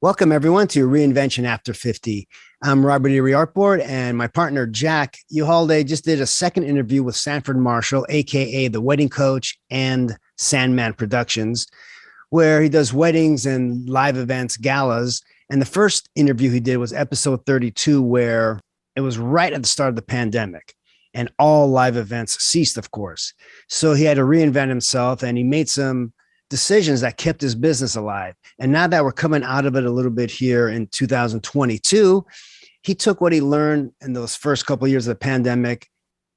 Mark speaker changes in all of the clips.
Speaker 1: Welcome, everyone, to Reinvention After 50. I'm Robert Erie Artboard, and my partner, Jack Uhalde, just did a second interview with Sanford Marshall, a.k.a. the wedding coach and Sandman Productions, where he does weddings and live events, galas. And the first interview he did was episode 32, where it was right at the start of the pandemic and all live events ceased, of course. So he had to reinvent himself, and he made some decisions that kept his business alive. And now that we're coming out of it a little bit here in 2022, he took what he learned in those first couple of years of the pandemic,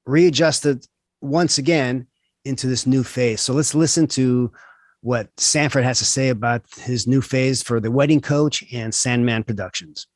Speaker 1: readjusted once again into this new phase. So let's listen to what Sanford has to say about his new phase for the wedding coach and Sandman Productions.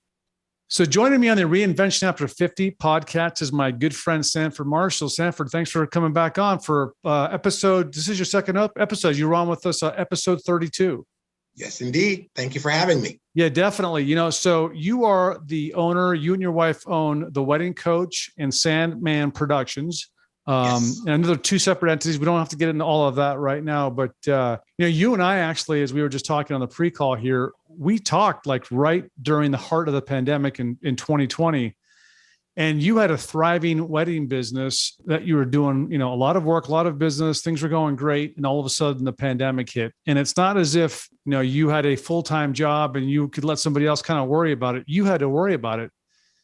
Speaker 2: So joining me on the Reinvention After 50 podcast is my good friend, Sanford Marshall. Sanford, thanks for coming back on for episode. This is your second episode. You were on with us, episode 32.
Speaker 3: Yes, indeed. Thank you for having me.
Speaker 2: Yeah, definitely. So you are the owner, you and your wife own the Wedding Coach and Sandman Productions.
Speaker 3: Yes.
Speaker 2: And they're two separate entities. We don't have to get into all of that right now, but you and I actually, as we were just talking on the pre-call here, we talked like right during the heart of the pandemic in 2020, and you had a thriving wedding business that you were doing, a lot of work, a lot of business, things were going great. And all of a sudden the pandemic hit, and it's not as if, you had a full-time job and you could let somebody else kind of worry about it. You had to worry about it.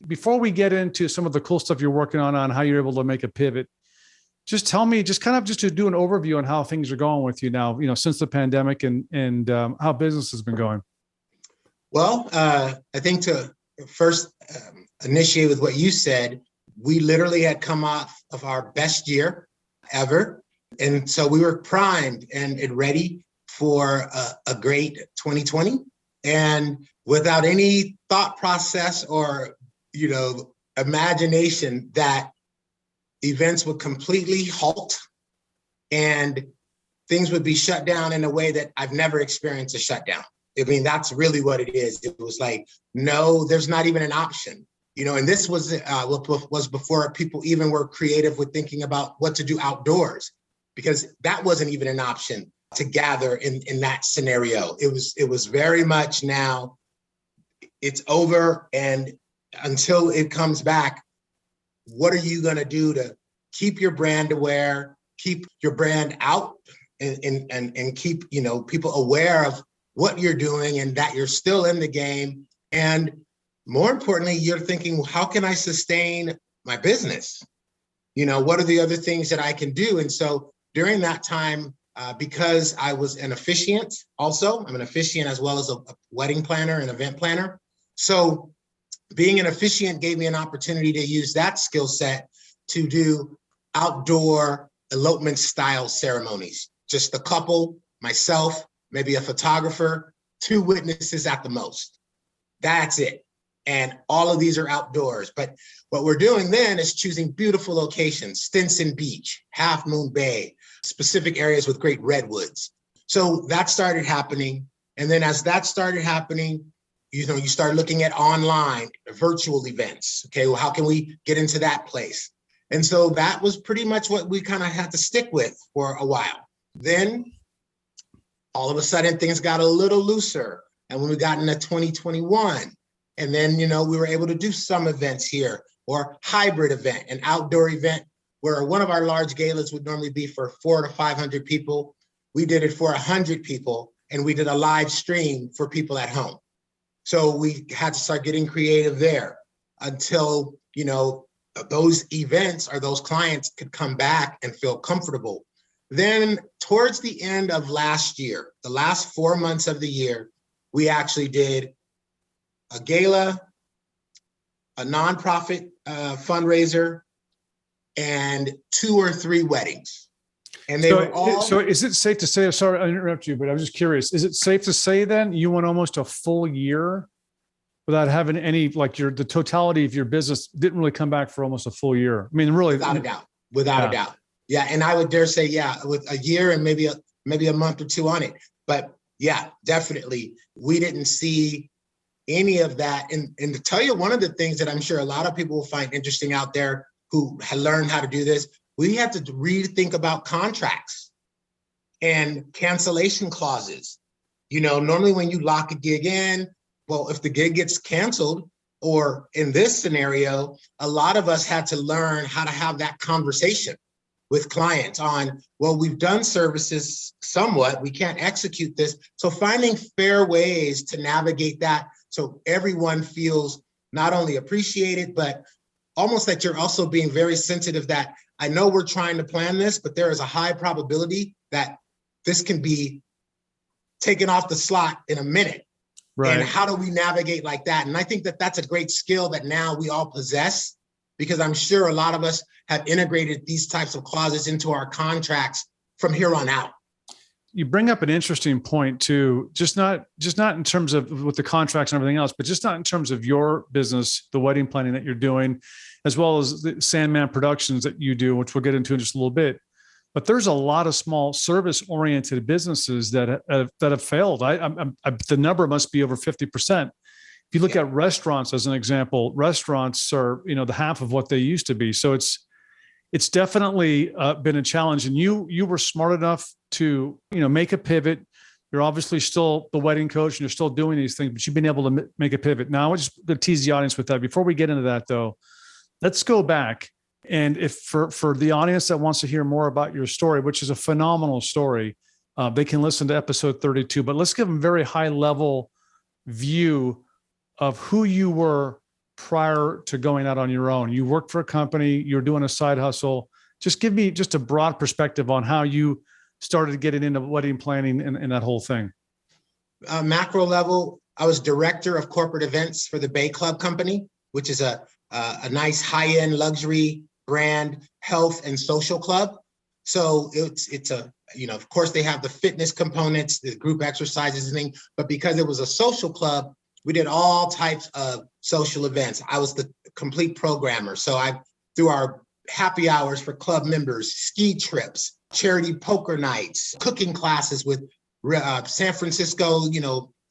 Speaker 2: Before we get into some of the cool stuff you're working on how you're able to make a pivot, just tell me, just to do an overview on how things are going with you now, since the pandemic and how business has been going.
Speaker 3: Well, I think to first initiate with what you said, we literally had come off of our best year ever. And so we were primed and ready for a great 2020. And without any thought process or, imagination that events would completely halt and things would be shut down in a way that I've never experienced a shutdown. I mean, that's really what it is. It was like, no, there's not even an option, and this was before people even were creative with thinking about what to do outdoors, because that wasn't even an option to gather in that scenario. It was very much now it's over. And until it comes back, what are you going to do to keep your brand aware, keep your brand out and keep, people aware of what you're doing and that you're still in the game. And more importantly, you're thinking, well, how can I sustain my business? What are the other things that I can do? And so during that time, because I was an officiant also, I'm an officiant as well as a wedding planner and event planner. So being an officiant gave me an opportunity to use that skill set to do outdoor elopement style ceremonies. Just a couple, myself, maybe a photographer, 2 witnesses at the most. That's it. And all of these are outdoors. But what we're doing then is choosing beautiful locations, Stinson Beach, Half Moon Bay, specific areas with great redwoods. So that started happening. And then as that started happening, you start looking at online virtual events. Okay, well, how can we get into that place? And so that was pretty much what we kind of had to stick with for a while. Then all of a sudden things got a little looser. And when we got into 2021, and then, we were able to do some events here, or hybrid event, an outdoor event where one of our large galas would normally be for 400 to 500 people. We did it for 100 people, and we did a live stream for people at home. So we had to start getting creative there until, those events or those clients could come back and feel comfortable. Then towards the end of last year, the last 4 months of the year, we actually did a gala, a nonprofit fundraiser, and 2 or 3 weddings. And they were all.
Speaker 2: So is it safe to say, sorry, I interrupt you, but I was just curious. Is it safe to say then you went almost a full year without having any, like the totality of your business didn't really come back for almost a full year? I mean, really.
Speaker 3: Without a doubt. Yeah. And I would dare say, with a year and maybe a month or 2 on it. But yeah, definitely. We didn't see any of that. And to tell you, one of the things that I'm sure a lot of people will find interesting out there who had learned how to do this, we had to rethink about contracts and cancellation clauses. Normally when you lock a gig in, well, if the gig gets canceled, or in this scenario, a lot of us had to learn how to have that conversation with clients on, well, we've done services somewhat, we can't execute this. So finding fair ways to navigate that so everyone feels not only appreciated, but almost that you're also being very sensitive that I know we're trying to plan this, but there is a high probability that this can be taken off the slot in a minute. Right. And how do we navigate like that? And I think that that's a great skill that now we all possess, because I'm sure a lot of us have integrated these types of clauses into our contracts from here on out.
Speaker 2: You bring up an interesting point too, just not in terms of with the contracts and everything else, but just not in terms of your business, the wedding planning that you're doing, as well as the Sandman Productions that you do, which we'll get into in just a little bit. But there's a lot of small service-oriented businesses that have failed. The number must be over 50%. If you look at restaurants as an example, restaurants are the half of what they used to be. So it's definitely been a challenge. And you were smart enough to make a pivot. You're obviously still the wedding coach and you're still doing these things, but you've been able to make a pivot. Now, I just going to tease the audience with that. Before we get into that, though, let's go back. And if for the audience that wants to hear more about your story, which is a phenomenal story, they can listen to episode 32. But let's give them a very high level view of who you were prior to going out on your own. You worked for a company, you're doing a side hustle. Just give me just a broad perspective on how you started getting into wedding planning and that whole thing.
Speaker 3: Macro level, I was director of corporate events for the Bay Club Company, which is a nice high-end luxury brand health and social club. So it's a, of course they have the fitness components, the group exercises and things, but because it was a social club, we did all types of social events. I was the complete programmer. So through our happy hours for club members, ski trips, charity poker nights, cooking classes with San Francisco,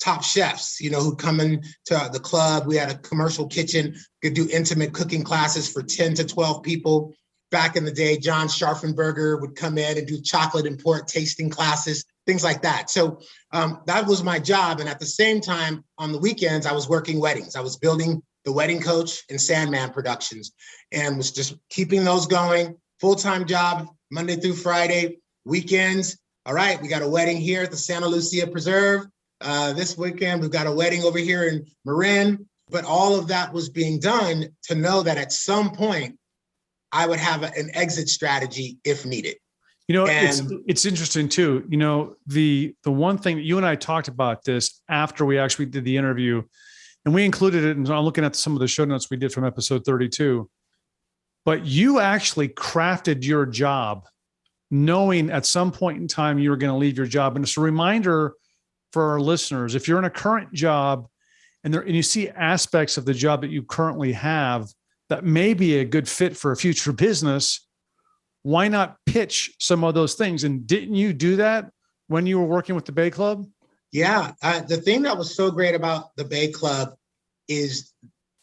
Speaker 3: top chefs, who come into the club. We had a commercial kitchen, could do intimate cooking classes for 10 to 12 people. Back in the day, John Scharfenberger would come in and do chocolate and port tasting classes, things like that. So that was my job. And at the same time, on the weekends, I was working weddings. I was building the Wedding Coach and Sandman Productions and was just keeping those going. Full-time job, Monday through Friday, weekends. All right, we got a wedding here at the Santa Lucia Preserve. This weekend, we've got a wedding over here in Marin, but all of that was being done to know that at some point I would have an exit strategy if needed.
Speaker 2: It's interesting too. The one thing that you and I talked about this after we actually did the interview, and we included it, and I'm looking at some of the show notes we did from episode 32, but you actually crafted your job knowing at some point in time you were going to leave your job. And it's a reminder for our listeners, if you're in a current job and you see aspects of the job that you currently have that may be a good fit for a future business, why not pitch some of those things? And didn't you do that when you were working with the Bay Club?
Speaker 3: Yeah. The thing that was so great about the Bay Club is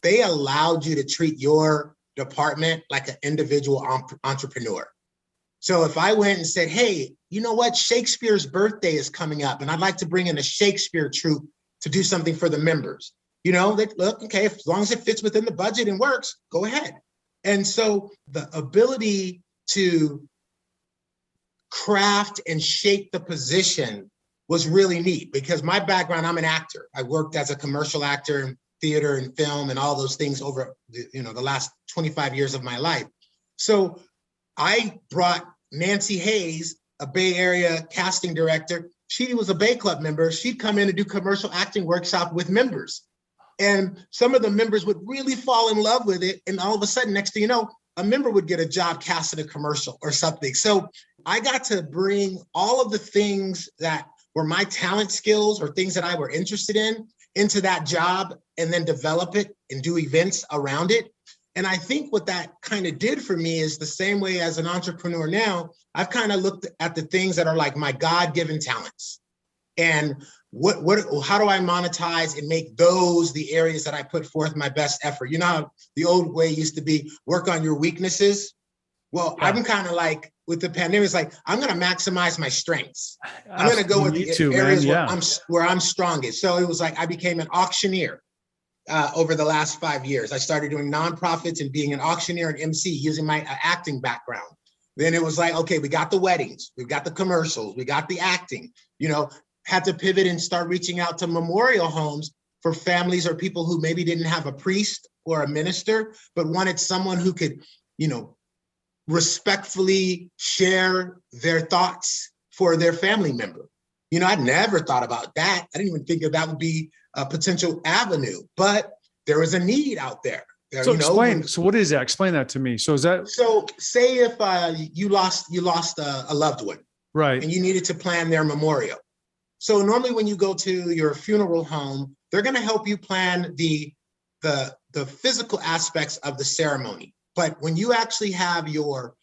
Speaker 3: they allowed you to treat your department like an individual entrepreneur. So if I went and said, hey, you know what? Shakespeare's birthday is coming up and I'd like to bring in a Shakespeare troupe to do something for the members. They look, okay, as long as it fits within the budget and works, go ahead. And so the ability to craft and shape the position was really neat because my background, I'm an actor. I worked as a commercial actor in theater and film and all those things over the last 25 years of my life. So I brought Nancy Hayes, a Bay Area casting director. She was a Bay Club member. She'd come in and do commercial acting workshop with members. And some of the members would really fall in love with it. And all of a sudden, next thing you know, a member would get a job casting a commercial or something. So I got to bring all of the things that were my talent skills or things that I were interested in into that job and then develop it and do events around it. And I think what that kind of did for me is the same way as an entrepreneur now, I've kind of looked at the things that are like my God-given talents. And how do I monetize and make those the areas that I put forth my best effort? You know how the old way used to be work on your weaknesses? Well, yeah. I'm kind of like, with the pandemic, it's like, I'm going to maximize my strengths. I'm going to go with the areas where I'm strongest. So it was like, I became an auctioneer over the last 5 years. I started doing nonprofits and being an auctioneer and MC using my acting background. Then it was like, okay, we got the weddings, we've got the commercials, we got the acting, had to pivot and start reaching out to memorial homes for families or people who maybe didn't have a priest or a minister, but wanted someone who could, respectfully share their thoughts for their family member. I never thought about that. I didn't even think that would be a potential avenue, but there was a need out there.
Speaker 2: So explain. So what is that? Explain that to me. So is that?
Speaker 3: So say if you lost a loved one,
Speaker 2: right,
Speaker 3: and you needed to plan their memorial. So normally when you go to your funeral home, they're going to help you plan the physical aspects of the ceremony. But when you actually have your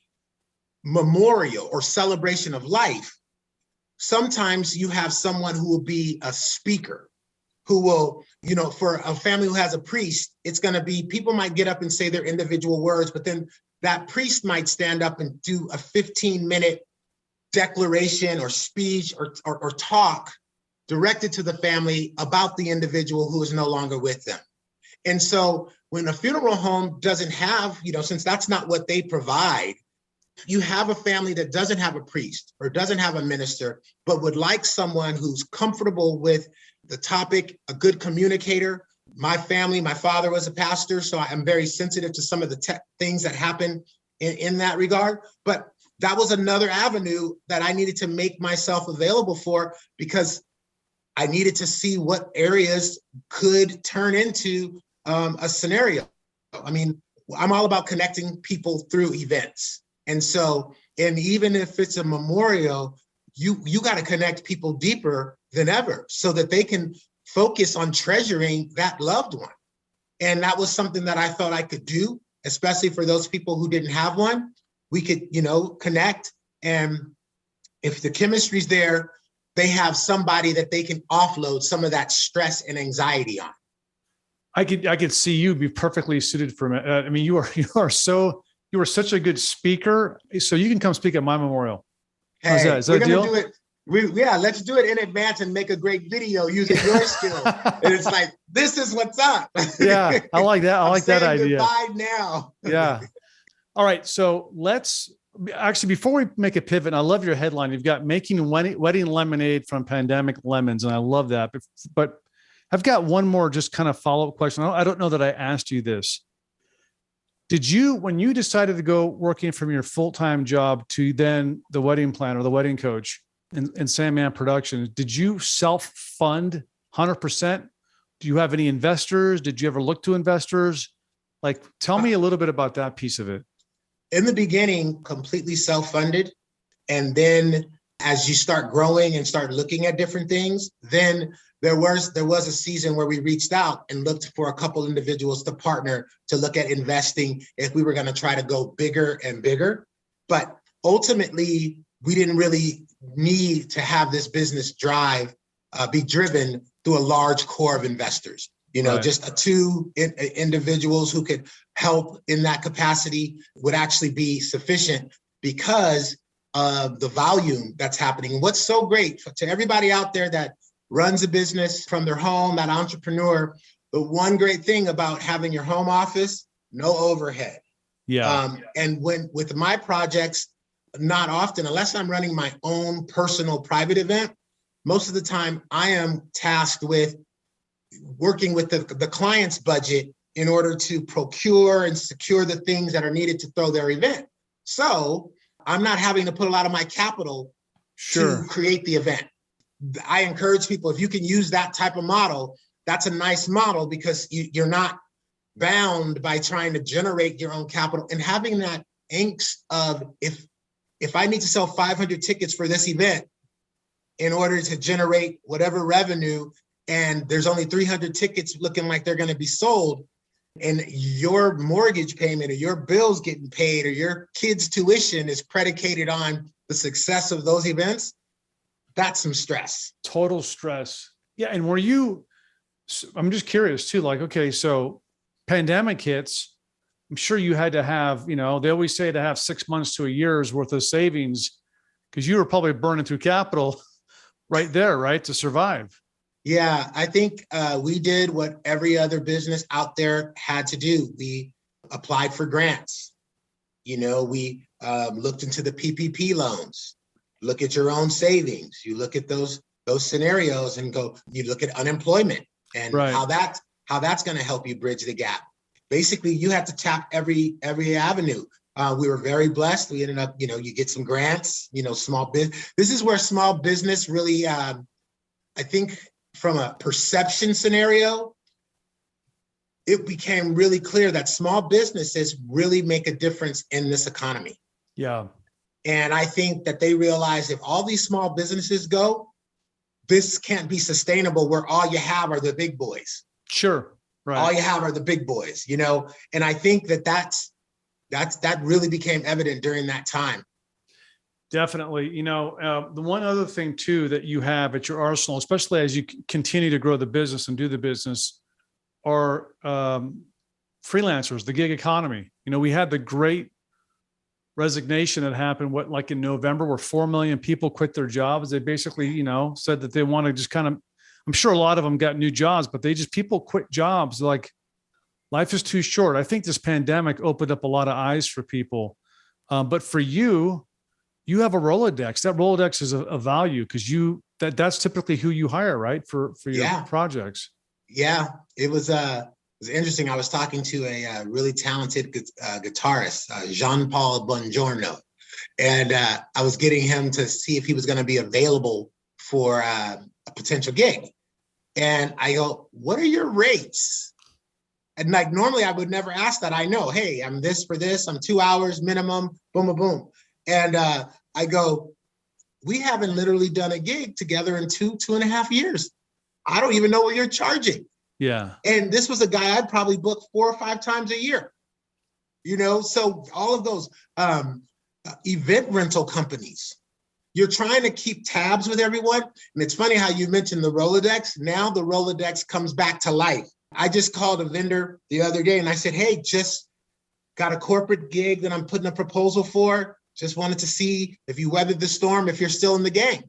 Speaker 3: memorial or celebration of life, sometimes you have someone who will be a speaker, who will, for a family who has a priest, it's going to be, people might get up and say their individual words, but then that priest might stand up and do a 15-minute declaration or speech or talk directed to the family about the individual who is no longer with them. And so when a funeral home doesn't have, since that's not what they provide, you have a family that doesn't have a priest or doesn't have a minister, but would like someone who's comfortable with the topic, a good communicator. My family, my father was a pastor, so I'm very sensitive to some of the things that happen in that regard. But that was another avenue that I needed to make myself available for, because I needed to see what areas could turn into a scenario. I mean, I'm all about connecting people through events. And so, and even if it's a memorial, you got to connect people deeper than ever so that they can focus on treasuring that loved one. And that was something that I thought I could do, especially for those people who didn't have one. We could, connect. And if the chemistry's there, they have somebody that they can offload some of that stress and anxiety on.
Speaker 2: I could see you be perfectly suited for it. I mean, you are such a good speaker. So you can come speak at my memorial.
Speaker 3: Hey,
Speaker 2: is that a deal?
Speaker 3: Do it. Let's do it in advance and make a great video using your skill. And it's like, this is what's up.
Speaker 2: Yeah, I like that. I like that idea.
Speaker 3: Goodbye now.
Speaker 2: Yeah. All right. So let's actually, before we make a pivot, and I love your headline. You've got making wedding lemonade from pandemic lemons. And I love that. But I've got one more just kind of follow-up question. I don't know that I asked you this. When you decided to go working from your full-time job to then the wedding planner, the wedding coach in Sandman Productions, did you self-fund 100%? Do you have any investors? Did you ever look to investors? Like, tell me a little bit about that piece of it.
Speaker 3: In the beginning, completely self-funded. And then as you start growing and start looking at different things, then there was a season where we reached out and looked for a couple individuals to partner to look at investing if we were going to try to go bigger and bigger. But ultimately, we didn't really need to have this business be driven through a large core of investors. Right. Just two individuals who could help in that capacity would actually be sufficient because of the volume that's happening. And what's so great to everybody out there that runs a business from their home, that entrepreneur, the one great thing about having your home office, no overhead.
Speaker 2: Yeah.
Speaker 3: And with my projects, not often, unless I'm running my own personal private event, most of the time I am tasked with working with the client's budget in order to procure and secure the things that are needed to throw their event. So I'm not having to put a lot of my capital to create the event. I encourage people, if you can use that type of model, that's a nice model because you're not bound by trying to generate your own capital and having that angst of if I need to sell 500 tickets for this event in order to generate whatever revenue, and there's only 300 tickets looking like they're going to be sold, and your mortgage payment or your bills getting paid or your kids' tuition is predicated on the success of those events, that's some stress.
Speaker 2: Total stress. Yeah. And I'm just curious too, like, okay, so pandemic hits, I'm sure you had to have, they always say to have 6 months to a year's worth of savings, because you were probably burning through capital right there, right, to survive.
Speaker 3: Yeah, I think we did what every other business out there had to do. We applied for grants. We looked into the PPP loans. Look at your own savings. You look at those scenarios and you look at unemployment and
Speaker 2: right.
Speaker 3: how that's going to help you bridge the gap. Basically, you have to tap every avenue. We were very blessed. We ended up, you get some grants, small business. This is where small business really, I think from a perception scenario, it became really clear that small businesses really make a difference in this economy.
Speaker 2: Yeah.
Speaker 3: And I think that they realize if all these small businesses go, this can't be sustainable where all you have are the big boys.
Speaker 2: Sure. Right.
Speaker 3: All you have are the big boys, and I think that really became evident during that time.
Speaker 2: Definitely. The one other thing too that you have at your arsenal, especially as you continue to grow the business and do the business, are freelancers, the gig economy. We had the great resignation that happened, like in November, where 4 million people quit their jobs. They basically, said that they want to just kind of, I'm sure a lot of them got new jobs, but people quit jobs. Like, life is too short. I think this pandemic opened up a lot of eyes for people. But for you have a Rolodex. That Rolodex is a value because that's typically who you hire, right? For your projects.
Speaker 3: Yeah, it was interesting. I was talking to a really talented guitarist, Jean-Paul Bongiorno, and I was getting him to see if he was going to be available for a potential gig. And I go, what are your rates? And like, normally I would never ask that. I know, hey, I'm this for this. I'm 2 hours minimum, boom, boom, boom. And I go, we haven't literally done a gig together in 2.5 years. I don't even know what you're charging.
Speaker 2: Yeah.
Speaker 3: And this was a guy I'd probably book 4 or 5 times a year. So all of those event rental companies, you're trying to keep tabs with everyone. And it's funny how you mentioned the Rolodex. Now the Rolodex comes back to life. I just called a vendor the other day and I said, hey, just got a corporate gig that I'm putting a proposal for. Just wanted to see if you weathered the storm, if you're still in the game.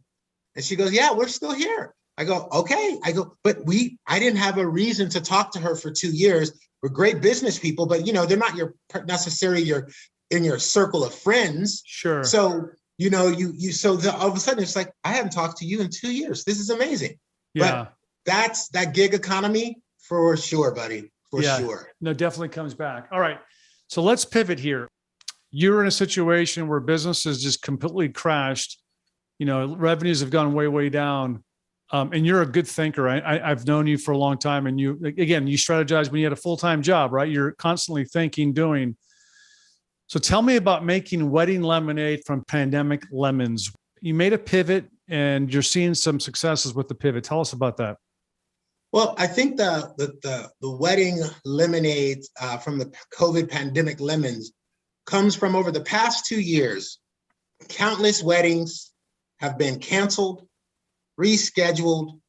Speaker 3: And she goes, yeah, we're still here. I go, okay. I go, but I didn't have a reason to talk to her for 2 years. We're great business people, but they're not necessarily in your circle of friends.
Speaker 2: Sure.
Speaker 3: So, all of a sudden it's like, I haven't talked to you in 2 years. This is amazing.
Speaker 2: Yeah.
Speaker 3: But that's that gig economy for sure, buddy. For sure.
Speaker 2: No, definitely comes back. All right. So let's pivot here. You're in a situation where business has just completely crashed. Revenues have gone way, way down. And you're a good thinker. I've known you for a long time. And you strategize when you had a full-time job, right? You're constantly thinking, doing. So tell me about making wedding lemonade from pandemic lemons. You made a pivot and you're seeing some successes with the pivot. Tell us about that.
Speaker 3: Well, I think the wedding lemonade from the COVID pandemic lemons comes from over the past 2 years. Countless weddings have been canceled, rescheduled,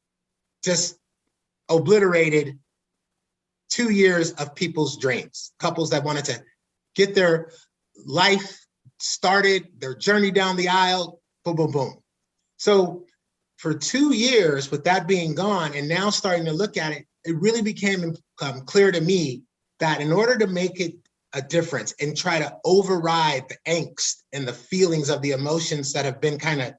Speaker 3: just obliterated 2 years of people's dreams. Couples that wanted to get their life started, their journey down the aisle, boom, boom, boom. So for 2 years, with that being gone and now starting to look at it, it really became clear to me that in order to make it a difference and try to override the angst and the feelings of the emotions that have been kind of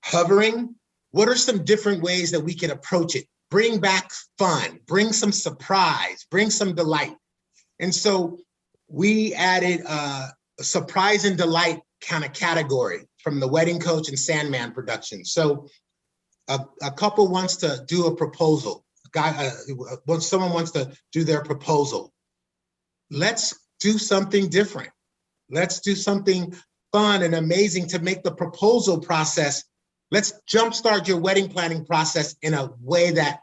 Speaker 3: hovering, what are some different ways that we can approach it? Bring back fun, bring some surprise, bring some delight. And so we added a surprise and delight kind of category from the Wedding Coach and Sandman production. So a couple wants to do a proposal. Someone wants to do their proposal. Let's do something different. Let's do something fun and amazing to make the proposal process. Let's jumpstart your wedding planning process in a way that,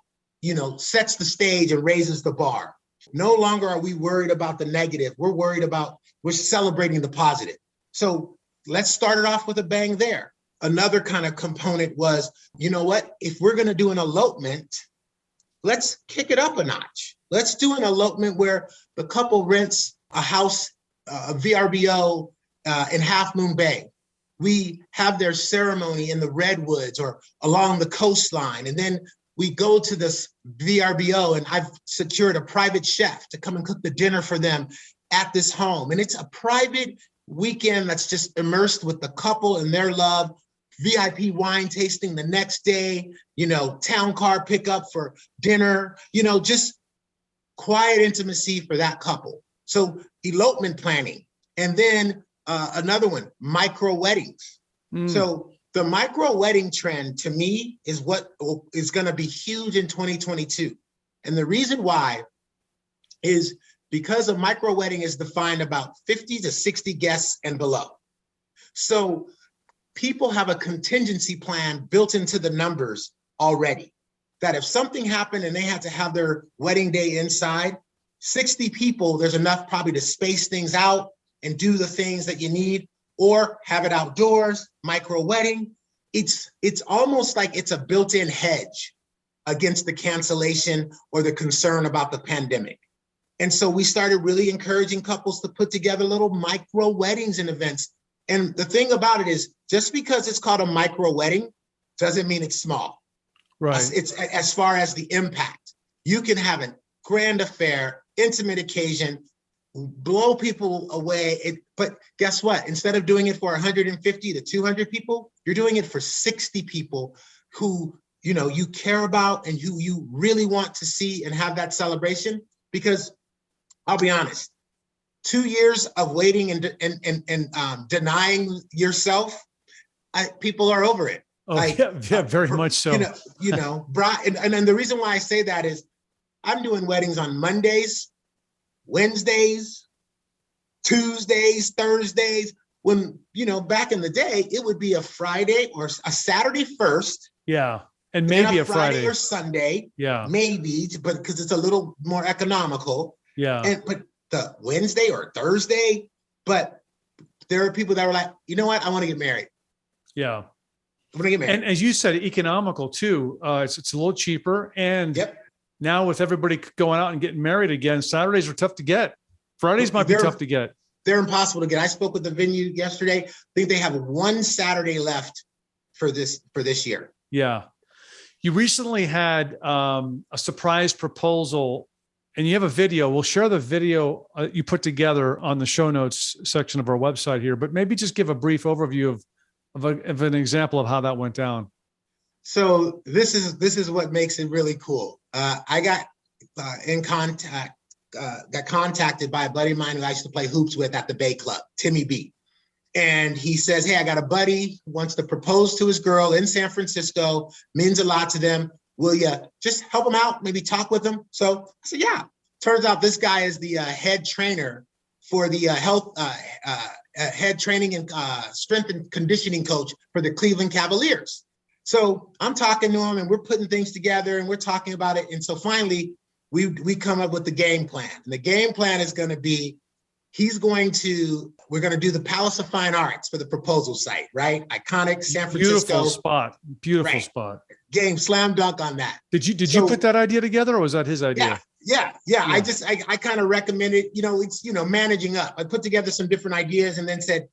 Speaker 3: sets the stage and raises the bar. No longer are we worried about the negative. We're celebrating the positive. So let's start it off with a bang there. Another kind of component was, if we're going to do an elopement, let's kick it up a notch. Let's do an elopement where the couple rents a house, a VRBO in Half Moon Bay. We have their ceremony in the redwoods or along the coastline. And then we go to this VRBO and I've secured a private chef to come and cook the dinner for them at this home. And it's a private weekend that's just immersed with the couple and their love, VIP wine tasting the next day, town car pickup for dinner, just quiet intimacy for that couple. So elopement planning. And then another one, micro weddings. So the micro wedding trend to me is what is going to be huge in 2022. And the reason why is because a micro wedding is defined about 50 to 60 guests and below. So people have a contingency plan built into the numbers already, that if something happened and they had to have their wedding day inside, 60 people, there's enough probably to space things out and do the things that you need, or have it outdoors, micro wedding. It's almost like it's a built-in hedge against the cancellation or the concern about the pandemic. And so we started really encouraging couples to put together little micro weddings and events. And the thing about it is, just because it's called a micro wedding doesn't mean it's small.
Speaker 2: Right.
Speaker 3: It's as far as the impact. You can have a grand affair, intimate occasion, blow people away. But guess what? Instead of doing it for 150 to 200 people, you're doing it for 60 people who, you care about and who you really want to see and have that celebration. Because I'll be honest, 2 years of waiting and denying yourself, people are over it.
Speaker 2: Oh, yeah, very much so.
Speaker 3: And the reason why I say that is I'm doing weddings on Mondays, Wednesdays, Tuesdays, Thursdays, when, back in the day, it would be a Friday or a Saturday first.
Speaker 2: Yeah. And maybe a Friday
Speaker 3: or Sunday.
Speaker 2: Yeah.
Speaker 3: Maybe, but because it's a little more economical.
Speaker 2: Yeah.
Speaker 3: But the Wednesday or Thursday, but there are people that were like, you know what? I want to get married.
Speaker 2: Yeah.
Speaker 3: I want to get married.
Speaker 2: And as you said, economical too. It's a little cheaper. And now with everybody going out and getting married again, Saturdays are tough to get. Fridays might be tough to get.
Speaker 3: They're impossible to get. I spoke with the venue yesterday. I think they have one Saturday left for this year.
Speaker 2: Yeah. You recently had a surprise proposal, and you have a video. We'll share the video you put together on the show notes section of our website here, but maybe just give a brief overview of an example of how that went down.
Speaker 3: So this is what makes it really cool. I got got contacted by a buddy of mine who I used to play hoops with at the Bay Club, Timmy B. And he says, hey, I got a buddy who wants to propose to his girl in San Francisco, means a lot to them. Will you just help him out, maybe talk with him? So I said, yeah. Turns out this guy is the head trainer for the head training and strength and conditioning coach for the Cleveland Cavaliers. So I'm talking to him and we're putting things together and we're talking about it. And so finally, we come up with the game plan. And the game plan is going to be, we're going to do the Palace of Fine Arts for the proposal site, right? Iconic San Francisco.
Speaker 2: Beautiful spot.
Speaker 3: Game slam dunk on that.
Speaker 2: Did you put that idea together or was that his idea?
Speaker 3: Yeah. I kind of recommended, it's, managing up. I put together some different ideas and then said,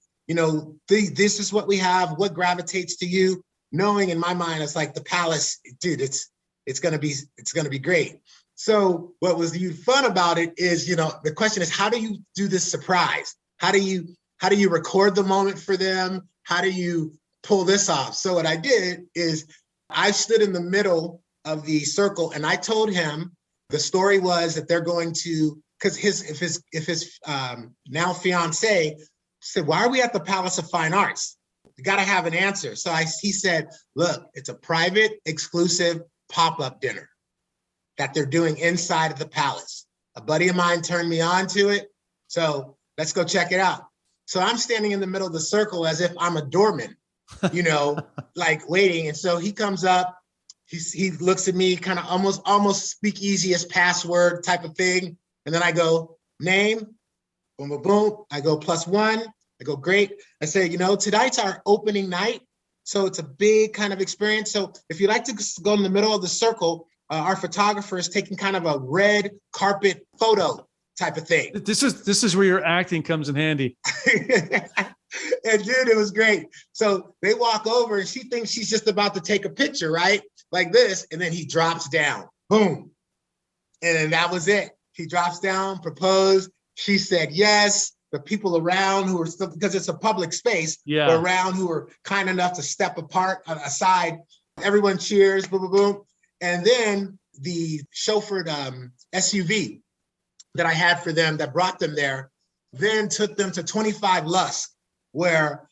Speaker 3: this is what we have, what gravitates to you, knowing in my mind, it's like the Palace, dude, it's going to be great. So what was fun about it is, the question is, how do you do this surprise? How do you record the moment for them? How do you pull this off? So what I did is I stood in the middle of the circle and I told him the story was that they're going to, because if his now fiance said, why are we at the Palace of Fine Arts? You got to have an answer. So he said, look, it's a private, exclusive pop-up dinner that they're doing inside of the Palace. A buddy of mine turned me on to it. So let's go check it out. So I'm standing in the middle of the circle as if I'm a doorman, like waiting. And so he comes up, he looks at me kind of almost speakeasy-ish password type of thing. And then I go, name, boom, boom, boom. I go +1. I go, great. I say, tonight's our opening night. So it's a big kind of experience. So if you like to go in the middle of the circle, our photographer is taking kind of a red carpet photo type of thing.
Speaker 2: This is where your acting comes in handy.
Speaker 3: And dude, it was great. So they walk over and she thinks she's just about to take a picture, right? Like this. And then he drops down. Boom. And then that was it. He drops down, proposed. She said yes. The people around who were still, because it's a public space, were around who were kind enough to step apart, aside. Everyone cheers, boom, boom, boom. And then the chauffeured SUV that I had for them that brought them there, then took them to 25 Lusk, where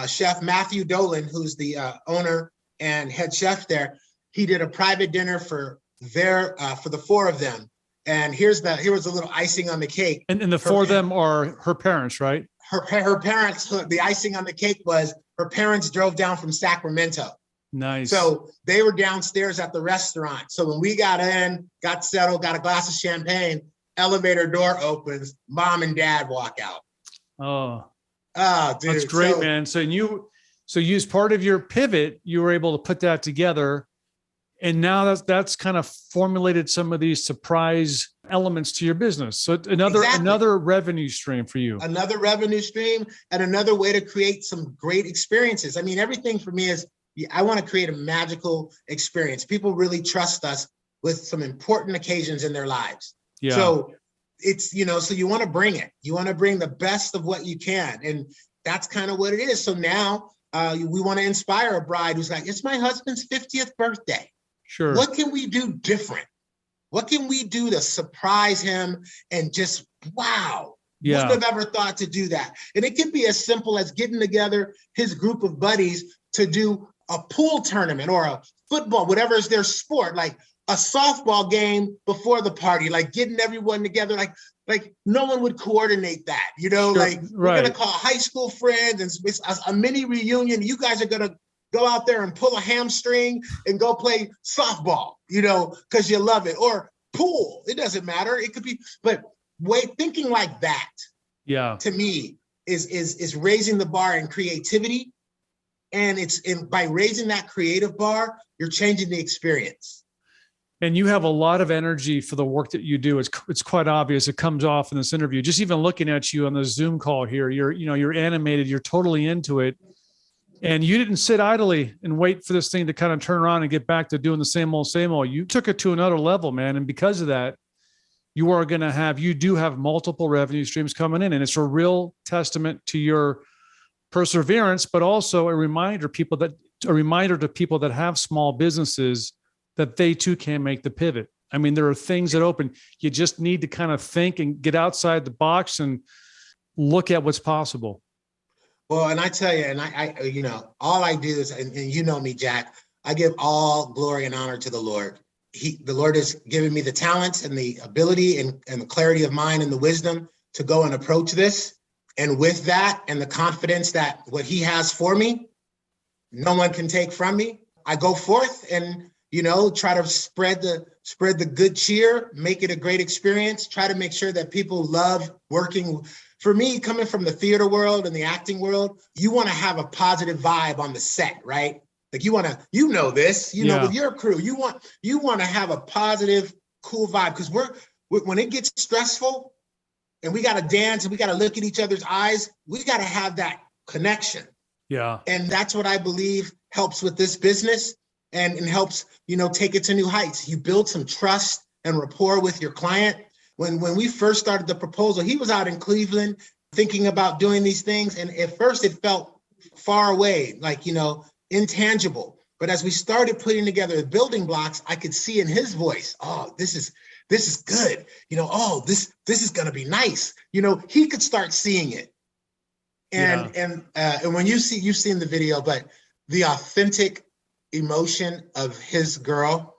Speaker 3: Chef Matthew Dolan, who's the owner and head chef there, he did a private dinner for the four of them. And here was a little icing on the cake.
Speaker 2: And the four of them are her parents, right?
Speaker 3: Her parents, the icing on the cake was her parents drove down from Sacramento.
Speaker 2: Nice.
Speaker 3: So they were downstairs at the restaurant. So when we got in, got settled, got a glass of champagne, elevator door opens, mom and dad walk out.
Speaker 2: Oh, dude, that's great, man. So as part of your pivot, you were able to put that together. And now that's kind of formulated some of these surprise elements to your business. So another revenue stream for you.
Speaker 3: Another revenue stream and another way to create some great experiences. I mean, everything for me is, I want to create a magical experience. People really trust us with some important occasions in their lives.
Speaker 2: Yeah.
Speaker 3: So it's, so you want to bring it. You want to bring the best of what you can. And that's kind of what it is. So now we want to inspire a bride who's like, it's my husband's 50th birthday.
Speaker 2: Sure.
Speaker 3: What can we do different? What can we do to surprise him and just, wow, wouldn't have ever thought to do that. And it can be as simple as getting together his group of buddies to do a pool tournament or a football, whatever is their sport, like a softball game before the party, like getting everyone together, like no one would coordinate that,
Speaker 2: Sure,
Speaker 3: like we're going to call high school friends and it's a mini reunion. You guys are going to go out there and pull a hamstring and go play softball, because you love it, or pool. It doesn't matter. It could be, but thinking like that, to me is raising the bar in creativity. And by raising that creative bar, you're changing the experience.
Speaker 2: And you have a lot of energy for the work that you do. It's quite obvious. It comes off in this interview. Just even looking at you on the Zoom call here, you're animated. You're totally into it. And you didn't sit idly and wait for this thing to kind of turn around and get back to doing the same old, same old. You took it to another level, man. And because of that, you do have multiple revenue streams coming in. And it's a real testament to your perseverance, but also a reminder to people that have small businesses that they too can make the pivot. I mean, there are things that open. You just need to kind of think and get outside the box and look at what's possible.
Speaker 3: Well, and I tell you, and I all I do is, and you know me, Jack, I give all glory and honor to the Lord. The Lord has given me the talents and the ability and the clarity of mind and the wisdom to go and approach this. And with that and the confidence that what he has for me, no one can take from me, I go forth and, try to spread the good cheer, make it a great experience, try to make sure that people love working. For me, coming from the theater world and the acting world, you want to have a positive vibe on the set, right? Like you want to, this, with your crew, you want to have a positive, cool vibe, because when it gets stressful and we got to dance and we got to look at each other's eyes, we got to have that connection.
Speaker 2: Yeah.
Speaker 3: And that's what I believe helps with this business and helps, take it to new heights. You build some trust and rapport with your client. When we first started the proposal, he was out in Cleveland thinking about doing these things. And at first it felt far away, like, intangible. But as we started putting together the building blocks, I could see in his voice, oh, this is good. Oh, this is going to be nice. He could start seeing it. And when you've seen the video, but the authentic emotion of his girl,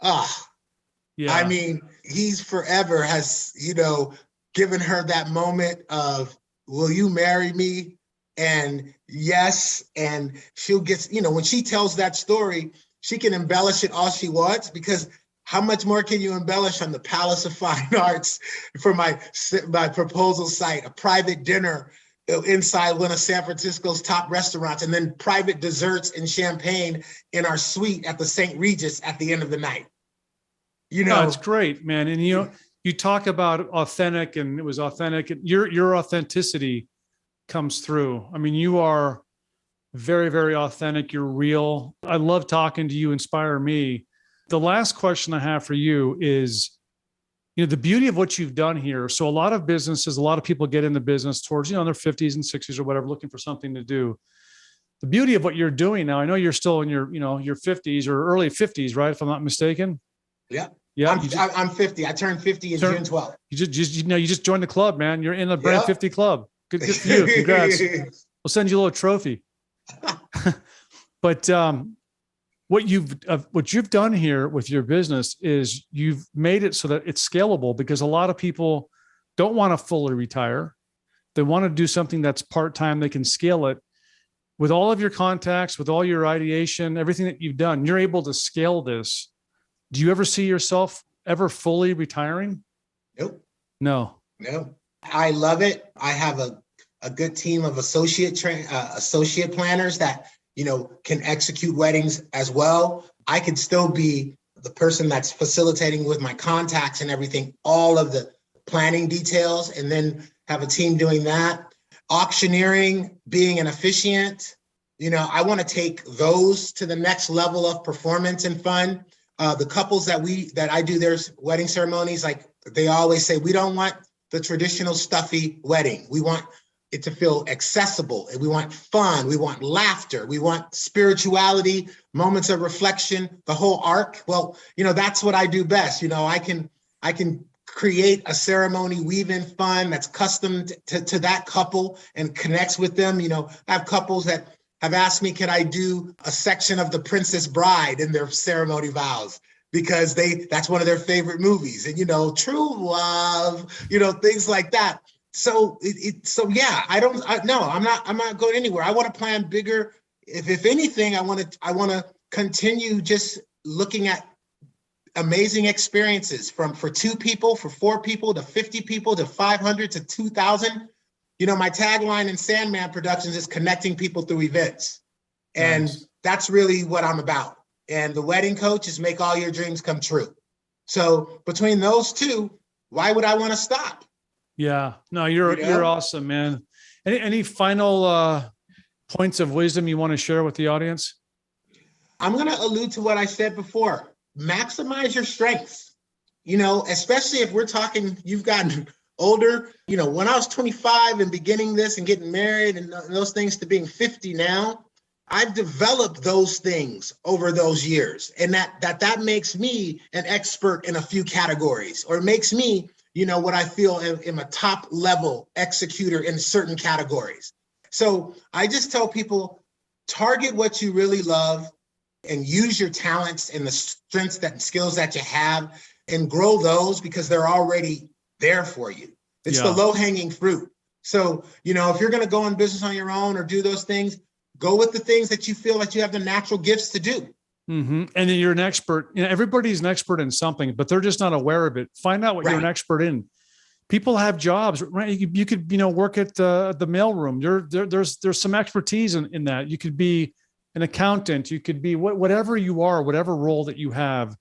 Speaker 3: I mean, he's forever has, given her that moment of, will you marry me? And yes, and she'll get, when she tells that story, she can embellish it all she wants, because how much more can you embellish on the Palace of Fine Arts for my proposal site, a private dinner inside one of San Francisco's top restaurants, and then private desserts and champagne in our suite at the St. Regis at the end of the night.
Speaker 2: No, it's great, man. And you talk about authentic, and it was authentic. Your authenticity comes through. I mean, you are very, very authentic. You're real. I love talking to you, inspire me. The last question I have for you is, the beauty of what you've done here. So a lot of businesses, a lot of people get in the business towards, their 50s and 60s or whatever, looking for something to do. The beauty of what you're doing now, I know you're still in your 50s or early 50s, right? If I'm not mistaken.
Speaker 3: Yeah.
Speaker 2: Yeah.
Speaker 3: I'm 50. I turned 50 in June 12th.
Speaker 2: You just joined the club, man. You're in the Brand 50 club. Good for you. Congrats. We'll send you a little trophy. But what you've done here with your business is you've made it so that it's scalable, because a lot of people don't want to fully retire. They want to do something that's part-time. They can scale it with all of your contacts, with all your ideation, everything that you've done. You're able to scale this. Do you ever see yourself ever fully retiring?
Speaker 3: Nope.
Speaker 2: No.
Speaker 3: I love it. I have a good team of associate planners that, can execute weddings as well. I could still be the person that's facilitating with my contacts and everything, all of the planning details, and then have a team doing that. Auctioneering, being an officiant, I want to take those to the next level of performance and fun. The couples that I do their wedding ceremonies, like they always say, we don't want the traditional stuffy wedding. We want it to feel accessible. We want fun. We want laughter. We want spirituality, moments of reflection, the whole arc. Well, that's what I do best. I can create a ceremony, weave in fun that's custom to that couple and connects with them. I have couples that have asked me, can I do a section of The Princess Bride in their ceremony vows? Because that's one of their favorite movies, and true love, things like that. So yeah, I'm not going anywhere. I want to plan bigger. If anything, I want to continue just looking at amazing experiences for 2 people, for 4 people, to 50 people, to 500, to 2,000. My tagline in Sandman Productions is connecting people through events. And That's really what I'm about. And the wedding coach is make all your dreams come true. So between those two, why would I want to stop?
Speaker 2: Yeah, no, you're awesome, man. Any final points of wisdom you want to share with the audience?
Speaker 3: I'm going to allude to what I said before. Maximize your strengths, especially if we're talking, you've gotten older. When I was 25 and beginning this and getting married and those things to being 50 now, I've developed those things over those years. And that makes me an expert in a few categories, or makes me, what I feel am a top level executor in certain categories. So I just tell people, target what you really love and use your talents and the strengths and skills that you have and grow those, because they're already there for you. It's the low hanging fruit. So, if you're going to go in business on your own or do those things, go with the things that you feel like you have the natural gifts to do.
Speaker 2: Mm-hmm. And then you're an expert. Everybody's an expert in something, but they're just not aware of it. Find out what you're an expert in. People have jobs, right? You could, work at the mailroom. There's some expertise in that. You could be an accountant. You could be whatever you are, whatever role that you have.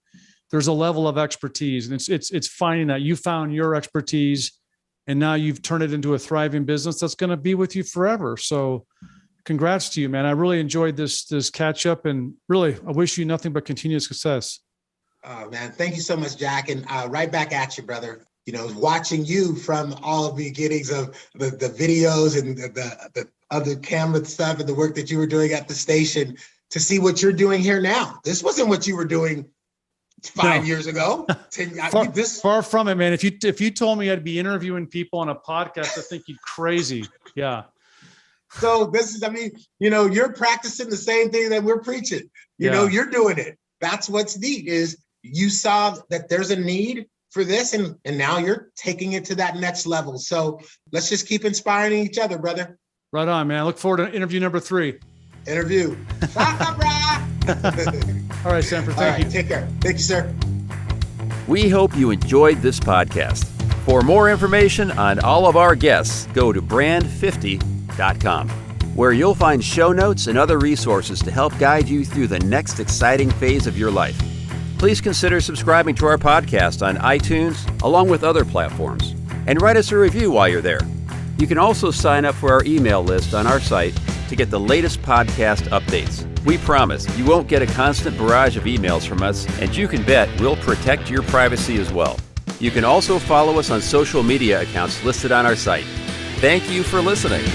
Speaker 2: There's a level of expertise, and it's finding that you found your expertise, and now you've turned it into a thriving business that's going to be with you forever. So, congrats to you, man. I really enjoyed this catch up, and really, I wish you nothing but continued success.
Speaker 3: Oh man, thank you so much, Jack. And right back at you, brother. Watching you from all of the beginnings of the videos and the other camera stuff and the work that you were doing at the station, to see what you're doing here now. This wasn't what you were doing 5 years ago.
Speaker 2: Far from it, man. If you told me I'd be interviewing people on a podcast, I think you'd crazy. Yeah.
Speaker 3: So this is, you're practicing the same thing that we're preaching. You're doing it. That's what's neat, is you saw that there's a need for this, and now you're taking it to that next level. So let's just keep inspiring each other, brother.
Speaker 2: Right on, man. I look forward to interview number 3.
Speaker 3: Interview.
Speaker 2: All right, Sanford. Thank you.
Speaker 3: Take care. Thank you, sir.
Speaker 4: We hope you enjoyed this podcast. For more information on all of our guests, go to brand50.com, where you'll find show notes and other resources to help guide you through the next exciting phase of your life. Please consider subscribing to our podcast on iTunes, along with other platforms, and write us a review while you're there. You can also sign up for our email list on our site to get the latest podcast updates. We promise you won't get a constant barrage of emails from us, and you can bet we'll protect your privacy as well. You can also follow us on social media accounts listed on our site. Thank you for listening.